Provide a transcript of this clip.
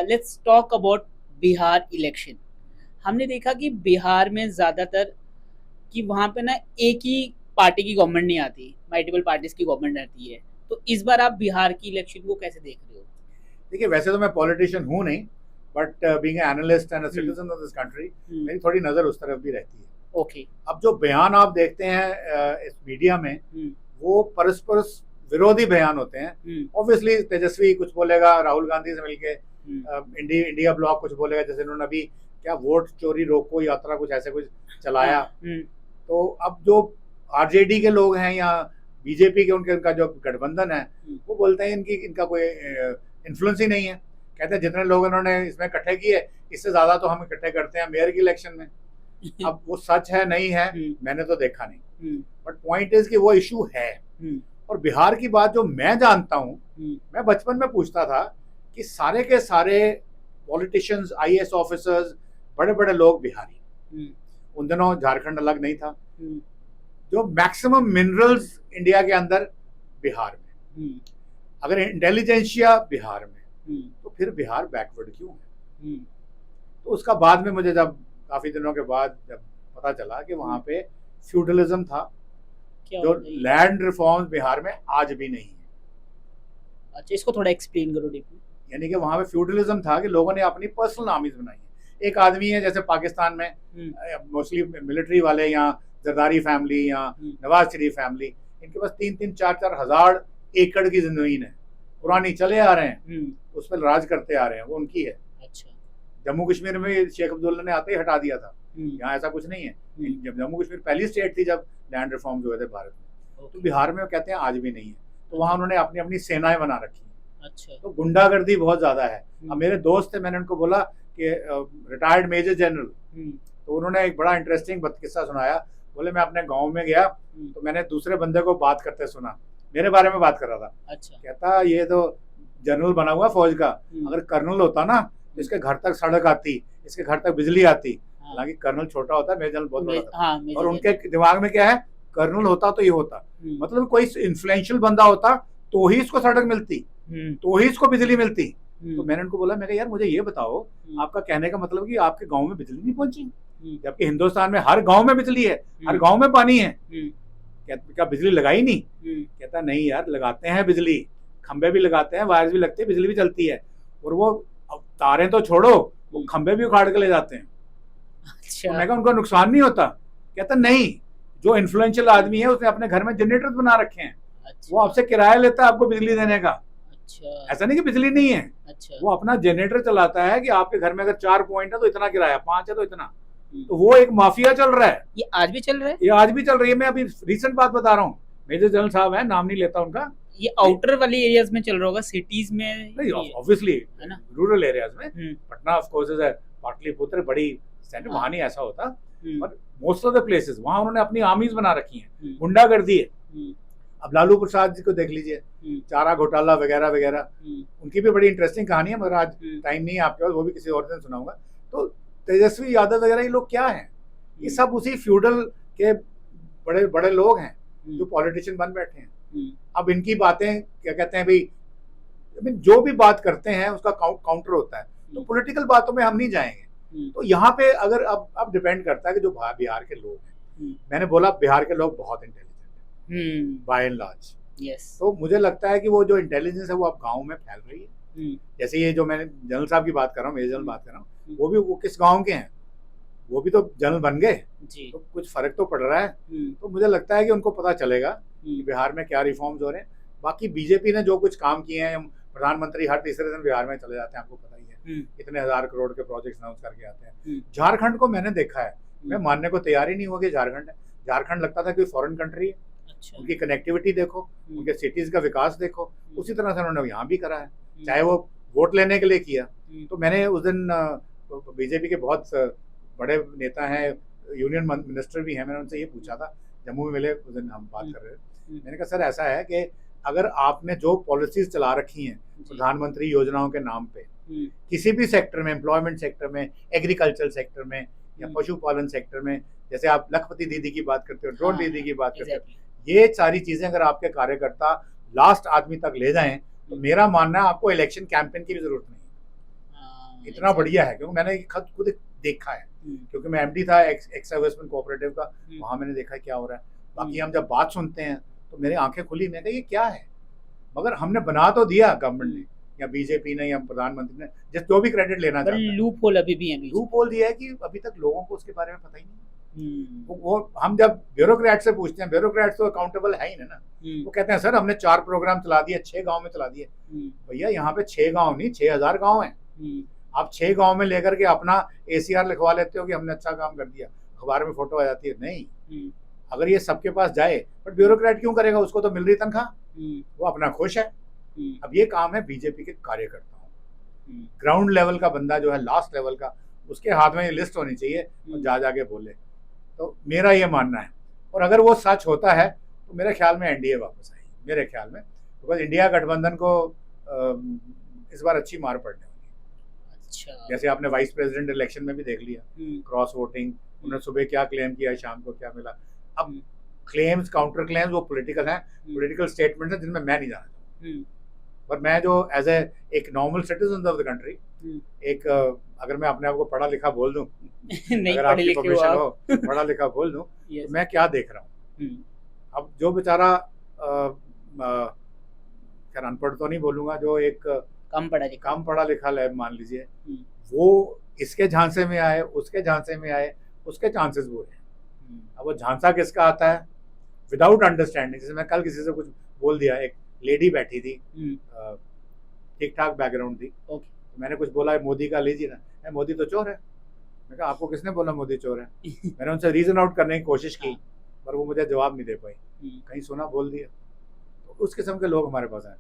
Let's talk about Bihar election. हमने देखा कि बिहार में ज़्यादातर कि वहाँ पे ना एक ही पार्टी की गवर्नमेंट नहीं आती, मल्टीपल पार्टीज की गवर्नमेंट आती है। तो इस बार आप बिहार की इलेक्शन को कैसे देख रहे हो? देखिए, वैसे तो मैं पॉलिटिशियन हूँ नहीं, but being analyst and a hmm, citizen of this country, hmm, मेरी थोड़ी नज़र उस तरफ भी रहती है। ओके। अब जो बयान आप देखते हैं इस मीडिया में, हम्म, वो परस्पर विरोधी बयान होते हैं। हम्म, ऑब्वियसली तेजस्वी कुछ बोलेगा, राहुल गांधी से मिलके हम्म, इंडिया ब्लॉक कुछ बोलेगा, जैसे उन्होंने अभी क्या वोट चोरी रोको यात्रा कुछ ऐसे कुछ हाँ, चलाया। तो अब जो आरजेडी के लोग हैं या बीजेपी के उनका जो गठबंधन है, वो बोलते हैं इनका कोई इन्फ्लुएंस ही नहीं है। कहते हैं जितने लोग इन्होंने इसमें इकट्ठे किए, इससे ज्यादा तो हम इकट्ठे करते हैं मेयर की इलेक्शन में। अब वो सच है नहीं है, मैंने तो देखा नहीं, बट पॉइंट इज कि वो इशू है। और बिहार की बात जो मैं जानता हूँ, मैं बचपन में पूछता था कि सारे के सारे पॉलिटिशियंस, आईएएस ऑफिसर्स, बड़े बड़े लोग बिहारी। उन दिनों झारखंड अलग नहीं था। जो मैक्सिमम मिनरल्स इंडिया के अंदर बिहार में, अगर इंटेलिजेंशिया बिहार में, तो फिर बिहार बैकवर्ड क्यों है? तो उसका बाद में मुझे जब काफी दिनों के बाद जब पता चला कि वहां पे फ्यूडलिज्म था, जो लैंड रिफॉर्म बिहार में आज भी नहीं है। अच्छा, इसको थोड़ा एक्सप्लेन करो डीपली। यानी कि वहां पे फ्यूडलिज्म था कि लोगों ने अपनी पर्सनल आर्मीज बनाई है। एक आदमी है, जैसे पाकिस्तान में मोस्टली मिलिट्री वाले या जरदारी फैमिली या नवाज शरीफ फैमिली, इनके पास 3-3, 4-4 हजार एकड़ की जमीन है, पुरानी, चले आ रहे हैं, उस पर राज करते आ रहे हैं, वो उनकी है। अच्छा। जम्मू कश्मीर में शेख अब्दुल्ला ने आते ही हटा दिया था, यहाँ ऐसा कुछ नहीं है। जब जम्मू कश्मीर पहली स्टेट थी जब लैंड रिफॉर्म्स हुए थे भारत में, तो बिहार में कहते हैं आज भी नहीं है। तो वहाँ उन्होंने अपनी अपनी सेनाएं बना रखी है। अच्छा। तो गुंडागर्दी बहुत ज्यादा है। अब मेरे दोस्त थे, मैंने उनको बोला कि रिटायर्ड मेजर जनरल, तो उन्होंने एक बड़ा इंटरेस्टिंग किस्सा सुनाया। बोले मैं अपने गांव में गया तो मैंने दूसरे बंदे को बात करते सुना, मेरे बारे में बात कर रहा था। अच्छा। कहता ये तो जनरल बना हुआ फौज का, अगर कर्नल होता ना तो इसके घर तक सड़क आती, इसके घर तक बिजली आती। हालांकि कर्नल छोटा होता है, मेजर जनरल बहुत बड़ा था। और उनके दिमाग में क्या है, कर्नल होता तो ये होता, मतलब कोई इन्फ्लुएंशियल बंदा होता तो ही इसको सड़क मिलती, तो ही इसको बिजली मिलती। तो मैंने उनको बोला, मैं यार मुझे ये बताओ, आपका कहने का मतलब कि आपके गांव में बिजली नहीं पहुंची, जबकि हिंदुस्तान में हर गांव में बिजली है, हर गांव में पानी है, क्या बिजली लगाई नहीं? कहता नहीं यार, लगाते हैं बिजली, खंबे भी लगाते हैं, वायर्स भी लगते हैं, बिजली भी चलती है, और वो तारें तो छोड़ो, वो खंबे भी उखाड़ के ले जाते हैं। अच्छा। तो मैं कहा उनको नुकसान नहीं होता? कहता नहीं, जो इन्फ्लुएंशियल आदमी है उसने अपने घर में जनरेटर बना रखे हैं। अच्छा। वो आपसे किराया लेता है आपको बिजली देने का। अच्छा। ऐसा नहीं कि बिजली नहीं है। अच्छा। वो अपना जनरेटर चलाता है कि आपके घर में अगर 4 पॉइंट है तो इतना किराया, 5 है तो इतना। तो वो एक माफिया चल रहा है। ये आज भी चल रहा है? ये आज भी चल रही है। मैं अभी रिसेंट बात बता रहा हूँ। मेजर जनरल साहब है, नाम नहीं लेता उनका। ये आउटर वाली एरियाज में चल रहा होगा, सिटीज में नहीं, ऑब्वियसली है ना, रूरल एरियाज में। पटना ऑफ कोर्स है, पाटलिपुत्र बड़ी सेंटर, वहां नहीं ऐसा होता, पर मोस्ट ऑफ द प्लेसेस वहां उन्होंने अपनी आर्मीज बना रखी है, गुंडागर्दी है। अब लालू प्रसाद जी को देख लीजिए, चारा घोटाला वगैरह वगैरह, उनकी भी बड़ी इंटरेस्टिंग कहानी है, मगर आज टाइम नहीं है आपके पास, वो भी किसी और दिन सुनाऊंगा। तो तेजस्वी यादव वगैरह ये लोग क्या हैं? ये सब उसी फ्यूडल के बड़े बड़े लोग हैं जो पॉलिटिशियन बन बैठे हैं। अब इनकी बातें क्या कहते हैं भाई, जो भी बात करते हैं उसका काउंटर होता है, तो पॉलिटिकल बातों में हम नहीं जाएंगे। तो यहाँ पे अगर अब डिपेंड करता है कि जो बिहार के लोग हैं, मैंने बोला बिहार के लोग बहुत इंटेलिजेंट हैं बाय एंड लार्ज। यस। तो मुझे लगता है कि वो जो इंटेलिजेंस है वो अब गाँव में फैल रही है। जैसे ये जो मैंने जनरल साहब की बात कर रहा हूँ, मेजर जनरल बात कर रहा हूँ, वो किस गाँव के हैं? वो भी तो जनरल बन गए, तो कुछ फर्क तो पड़ रहा है। तो मुझे लगता है कि उनको पता चलेगा कि बिहार में क्या रिफॉर्म्स हो रहे हैं। बाकी बीजेपी ने जो कुछ काम किए हैं, प्रधानमंत्री हर तीसरे दिन बिहार में चले जाते हैं, आपको पता ही है, इतने 1000 करोड़ के प्रोजेक्ट्स अनाउंस करके आते हैं। झारखंड को मैंने देखा है, मैं मानने को तैयार ही नहीं हुआ कि झारखंड है। झारखंड लगता था कोई फॉरेन कंट्री है। अच्छा। उनकी कनेक्टिविटी देखो, उनके सिटीज का विकास देखो, उसी तरह से उन्होंने यहाँ भी करा है, चाहे वो वोट लेने के लिए किया। तो मैंने उस दिन बीजेपी के बहुत बड़े नेता हैं, यूनियन मिनिस्टर भी हैं, मैंने उनसे ये पूछा था, जम्मू में मिले उस दिन, हम बात कर रहे थे। मैंने कहा सर ऐसा है कि अगर आपने जो पॉलिसीज चला रखी हैं प्रधानमंत्री योजनाओं के नाम पे, किसी भी सेक्टर में, एम्प्लॉयमेंट सेक्टर में, एग्रीकल्चर सेक्टर में या पशुपालन सेक्टर में, जैसे आप लखपति दीदी की बात करते हो, ड्रोन दीदी की बात करते हो, ये सारी चीजें अगर आपके कार्यकर्ता लास्ट आदमी तक ले जाएं, तो मेरा मानना है आपको इलेक्शन कैंपेन की भी जरूरत नहीं है। इतना बढ़िया है, क्योंकि मैंने खुद देखा है, क्योंकि मैं एमडी था एक्स सर्विसमैन कोऑपरेटिव का, वहाँ मैंने देखा क्या हो रहा है। बाकी हम जब बात सुनते हैं तो मेरी आंखें खुली, मैं कहा ये क्या है, मगर हमने बना तो दिया गवर्नमेंट ने या बीजेपी ने या प्रधानमंत्री ने, जिस जो भी क्रेडिट लेना चाहता है। लूप होल अभी भी है, लूप होल दिया है कि अभी तक लोगों को उसके बारे में पता ही नहीं। वो हम जब ब्यूरोक्रेट से पूछते हैं, ब्यूरोक्रेट तो अकाउंटेबल है ही ना, वो कहते हैं सर हमने 4 प्रोग्राम चला दिए, 6 गांव में चला दिए। भैया यहाँ पे 6 गांव नहीं 6000 गांव हैं। आप 6 गांव में लेकर के अपना ACR लिखवा लेते हो कि हमने अच्छा काम कर दिया, अखबार में फोटो आ जाती है। नहीं, अगर ये सबके पास जाए, बट ब्यूरोक्रेट क्यों करेगा, उसको तो मिल रही तनख्वाह, वो अपना खुश है। अब ये काम है बीजेपी के कार्यकर्ताओं, ग्राउंड लेवल का बंदा जो है, लास्ट लेवल का, उसके हाथ में ये लिस्ट होनी चाहिए और जा के बोले। तो मेरा ये मानना है, और अगर वो सच होता है तो मेरे ख्याल में एनडीए वापस आएगी, मेरे ख्याल में, बिकॉज इंडिया गठबंधन को इस बार अच्छी मार पड़ने वाली। अच्छा, जैसे आपने वाइस प्रेसिडेंट इलेक्शन में भी देख लिया, क्रॉस वोटिंग, उन्होंने सुबह क्या क्लेम किया, शाम को क्या मिला। अब क्लेम्स, काउंटर क्लेम्स वो पॉलिटिकल हैं, पॉलिटिकल स्टेटमेंट्स हैं जिनमें मैं नहीं जानता, पर मैं जो एज एक normal citizen of the country, एक अगर मैं अपने आप को पढ़ा लिखा बोल दूं अगर आपकी परमिशन हो, पढ़ा लिखा बोल दूं तो मैं क्या देख रहा हूँ। अब जो बेचारा खैर अनपढ़ तो नहीं बोलूंगा, जो एक कम पढ़ा लिखा है मान लीजिए, वो इसके झांसे में आए, उसके झांसे में आए, उसके चांसेस बुरे हैं। अब वो झांसा किसका आता है, विदाउट अंडरस्टैंडिंग। जैसे मैं कल किसी से कुछ बोल दिया, एक लेडी बैठी थी, ठीक ठाक बैकग्राउंड थी, तो मैंने कुछ बोला मोदी का लीजिए ना, मोदी तो चोर है। मैं कहा आपको किसने बोला मोदी चोर है? मैंने उनसे रीजन आउट करने की कोशिश की, पर वो मुझे जवाब नहीं दे पाई, कहीं सुना बोल दिया। तो उस किस्म के लोग हमारे पास हैं।